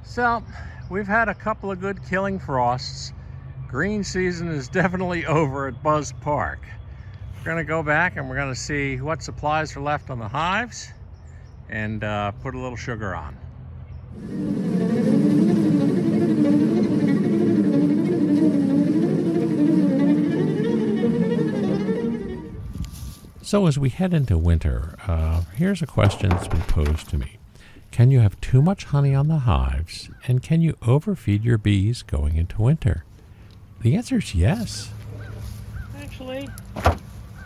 So, we've had a couple of good killing frosts. Green season is definitely over at Buzz Park. We're going to go back and we're going to see what supplies are left on the hives and put a little sugar on. So as we head into winter, here's a question that's been posed to me. Can you have too much honey on the hives, and can you overfeed your bees going into winter? The answer is yes. Actually,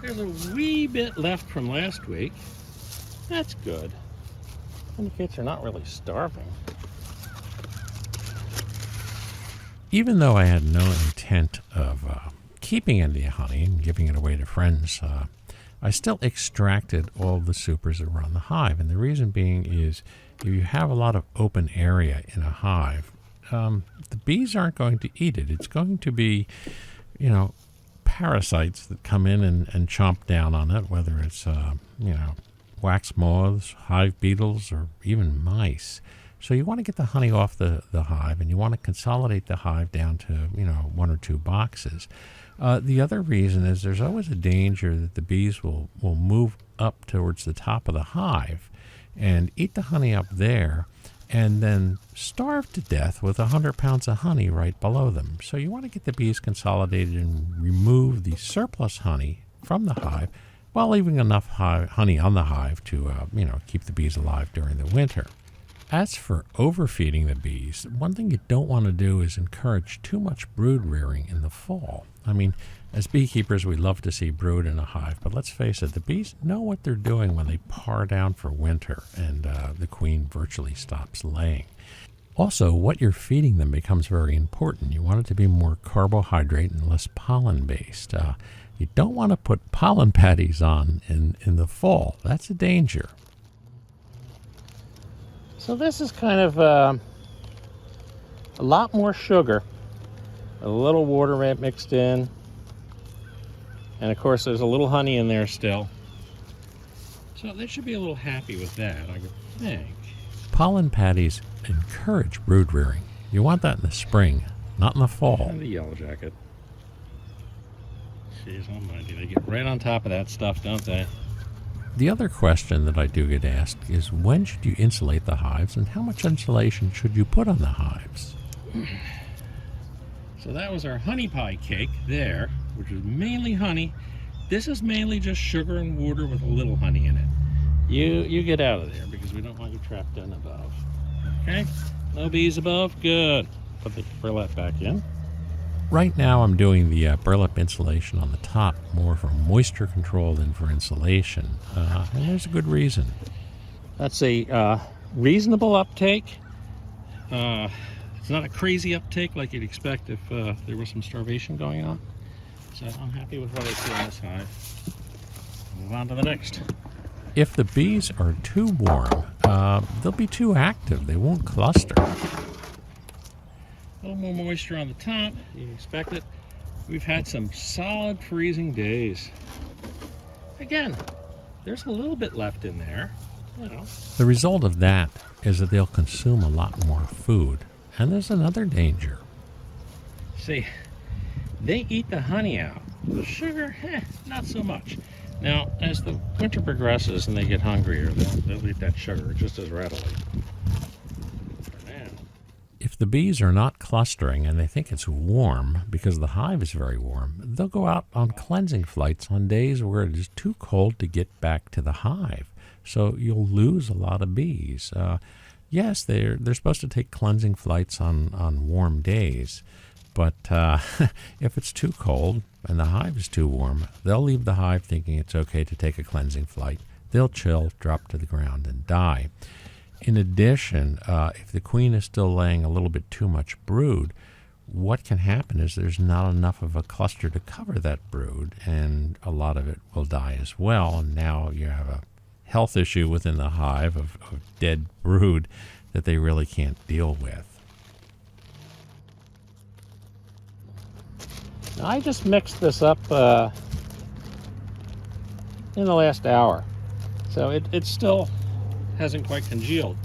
there's a wee bit left from last week. That's good. Indicates they're not really starving. Even though I had no intent of keeping any honey and giving it away to friends, I still extracted all the supers that were on the hive. And the reason being is if you have a lot of open area in a hive, the bees aren't going to eat it. It's going to be, parasites that come in and chomp down on it, whether it's, wax moths, hive beetles, or even mice. So you want to get the honey off the hive, and you want to consolidate the hive down to, 1 or 2 boxes. The other reason is there's always a danger that the bees will move up towards the top of the hive and eat the honey up there and then starve to death with 100 pounds of honey right below them. So you want to get the bees consolidated and remove the surplus honey from the hive while leaving enough honey on the hive to, keep the bees alive during the winter. As for overfeeding the bees, one thing you don't want to do is encourage too much brood rearing in the fall. I mean, as beekeepers, we love to see brood in a hive, but let's face it, the bees know what they're doing when they par down for winter and the queen virtually stops laying. Also, what you're feeding them becomes very important. You want it to be more carbohydrate and less pollen-based. You don't want to put pollen patties on in the fall. That's a danger. So this is kind of a lot more sugar, a little water mixed in, and of course there's a little honey in there still. So they should be a little happy with that, I would think. Pollen patties encourage brood rearing. You want that in the spring, not in the fall. And the yellow jacket. Jeez almighty, they get right on top of that stuff, don't they? The other question that I do get asked is when should you insulate the hives and how much insulation should you put on the hives? So that was our honey pie cake there, which is mainly honey. This is mainly just sugar and water with a little honey in it. You get out of there because we don't want you trapped in above. Okay? No bees above? Good. Put the burlap back in. Right now I'm doing the burlap insulation on the top more for moisture control than for insulation. And there's a good reason. That's a reasonable uptake. It's not a crazy uptake like you'd expect if there was some starvation going on. So I'm happy with what I see on this hive. Move on to the next. If the bees are too warm, they'll be too active. They won't cluster. A little more moisture on the top, you expect it. We've had some solid freezing days. Again, there's a little bit left in there. The result of that is that they'll consume a lot more food. And there's another danger. See, they eat the honey out. The sugar, not so much. Now, as the winter progresses and they get hungrier, they'll eat that sugar just as readily. If the bees are not clustering and they think it's warm because the hive is very warm, they'll go out on cleansing flights on days where it is too cold to get back to the hive. So you'll lose a lot of bees. Yes, they're supposed to take cleansing flights on warm days, but if it's too cold and the hive is too warm, they'll leave the hive thinking it's okay to take a cleansing flight. They'll chill, drop to the ground, and die. In addition, if the queen is still laying a little bit too much brood, what can happen is there's not enough of a cluster to cover that brood, and a lot of it will die as well. And now you have a health issue within the hive of dead brood that they really can't deal with. Now, I just mixed this up in the last hour, so it still hasn't quite congealed,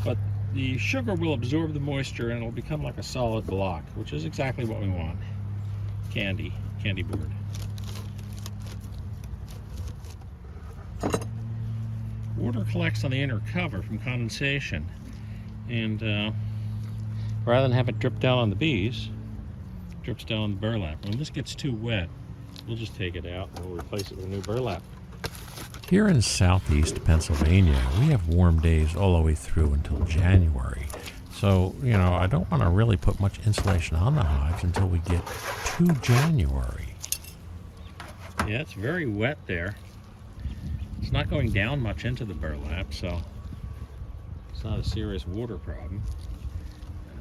but the sugar will absorb the moisture and it'll become like a solid block, which is exactly what we want. Candy board. Water collects on the inner cover from condensation, and rather than have it drip down on the bees, it drips down on the burlap. When this gets too wet, we'll just take it out and we'll replace it with new burlap. Here in southeast Pennsylvania, we have warm days all the way through until January. So, I don't want to really put much insulation on the hives until we get to January. Yeah, it's very wet there. It's not going down much into the burlap, so it's not a serious water problem.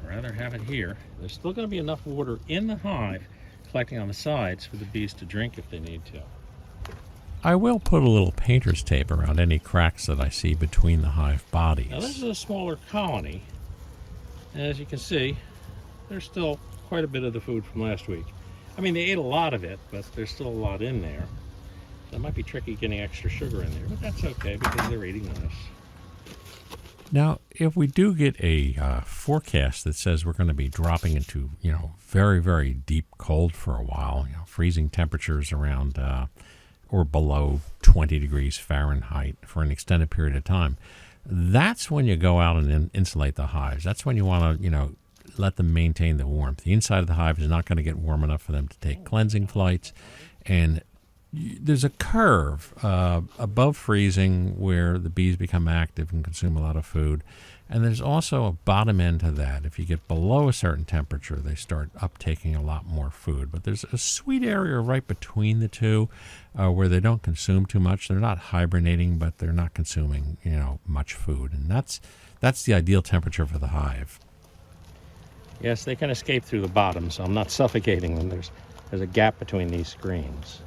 I'd rather have it here. There's still going to be enough water in the hive collecting on the sides for the bees to drink if they need to. I will put a little painter's tape around any cracks that I see between the hive bodies. Now this is a smaller colony. And as you can see, there's still quite a bit of the food from last week. I mean, they ate a lot of it, but there's still a lot in there. So it might be tricky getting extra sugar in there, but that's okay because they're eating this. Now, if we do get a forecast that says we're going to be dropping into, very, very deep cold for a while, freezing temperatures around or below 20 degrees Fahrenheit for an extended period of time, that's when you go out and insulate the hives. That's when you want to, let them maintain the warmth. The inside of the hive is not going to get warm enough for them to take cleansing flights, and there's a curve above freezing where the bees become active and consume a lot of food. And there's also a bottom end to that. If you get below a certain temperature, they start uptaking a lot more food. But there's a sweet area right between the two where they don't consume too much. They're not hibernating, but they're not consuming, much food. And that's the ideal temperature for the hive. Yes, they can escape through the bottom, so I'm not suffocating them. There's a gap between these screens.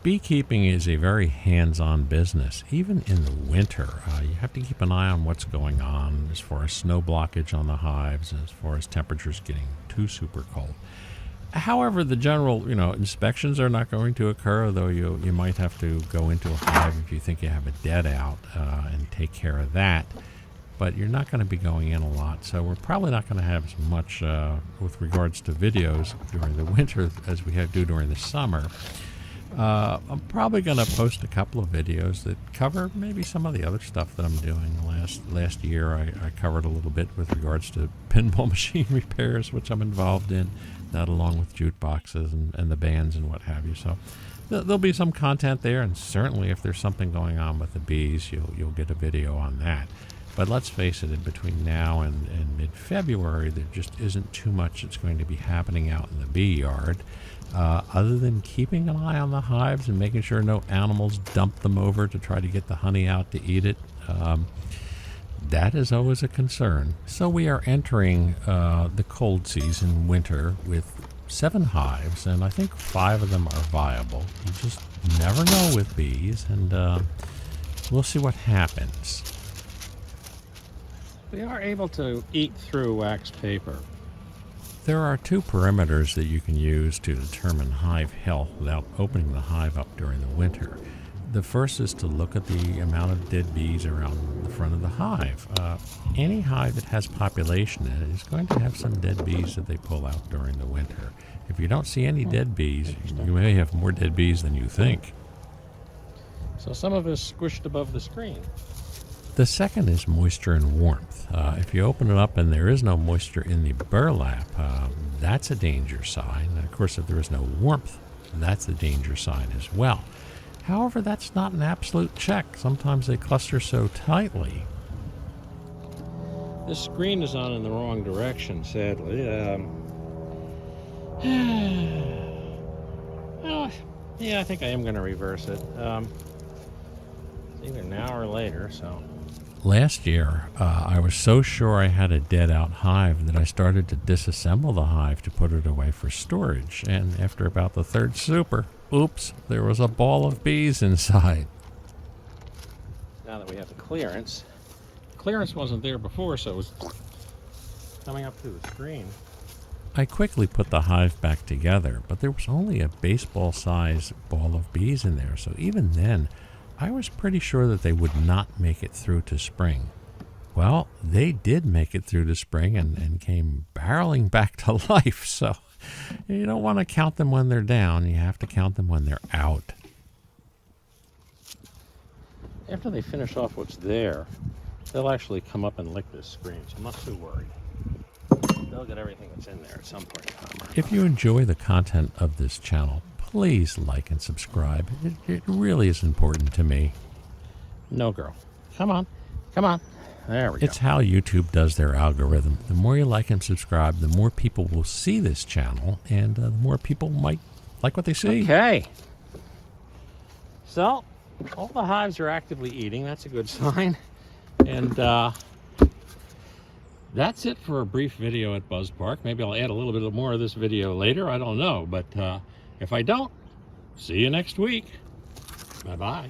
Beekeeping is a very hands-on business. Even in the winter, you have to keep an eye on what's going on as far as snow blockage on the hives, as far as temperatures getting too super cold. However, the general, inspections are not going to occur, though you might have to go into a hive if you think you have a dead out and take care of that. But you're not going to be going in a lot, so we're probably not going to have as much with regards to videos during the winter as we do during the summer. I'm probably going to post a couple of videos that cover maybe some of the other stuff that I'm doing. Last year I covered a little bit with regards to pinball machine repairs, which I'm involved in, that along with jute boxes and the bands and what have you. So there'll be some content there, and certainly if there's something going on with the bees, you'll get a video on that. But let's face it, in between now and mid-February, there just isn't too much that's going to be happening out in the bee yard. Other than keeping an eye on the hives and making sure no animals dump them over to try to get the honey out to eat it, that is always a concern. So we are entering the cold season, winter, with 7 hives, and I think 5 of them are viable. You just never know with bees, and we'll see what happens. They are able to eat through wax paper. There are 2 parameters that you can use to determine hive health without opening the hive up during the winter. The first is to look at the amount of dead bees around the front of the hive. Any hive that has population in it is going to have some dead bees that they pull out during the winter. If you don't see any dead bees, you may have more dead bees than you think. So some of it is squished above the screen. The second is moisture and warmth. If you open it up and there is no moisture in the burlap, that's a danger sign. And of course, if there is no warmth, that's a danger sign as well. However, that's not an absolute check. Sometimes they cluster so tightly. This screen is on in the wrong direction, sadly. Well, yeah, I think I am going to reverse it. It's either now or later, so... Last year, I was so sure I had a dead-out hive that I started to disassemble the hive to put it away for storage. And after about the 3rd super, oops, there was a ball of bees inside. Now that we have the clearance wasn't there before, so it was coming up through the screen. I quickly put the hive back together, but there was only a baseball-sized ball of bees in there, so even then, I was pretty sure that they would not make it through to spring. Well, they did make it through the spring and came barreling back to life. So you don't want to count them when they're down. You have to count them when they're out. After they finish off what's there, they'll actually come up and lick this screen, so I'm not too worried. They'll get everything that's in there at some point in time. If you enjoy the content of this channel, please like and subscribe. It really is important to me. No, girl. Come on. Come on. There we go. It's how YouTube does their algorithm. The more you like and subscribe, the more people will see this channel, and the more people might like what they see. Okay. So, all the hives are actively eating. That's a good sign. And that's it for a brief video at Buzz Park. Maybe I'll add a little bit more of this video later. I don't know. But if I don't, see you next week. Bye-bye.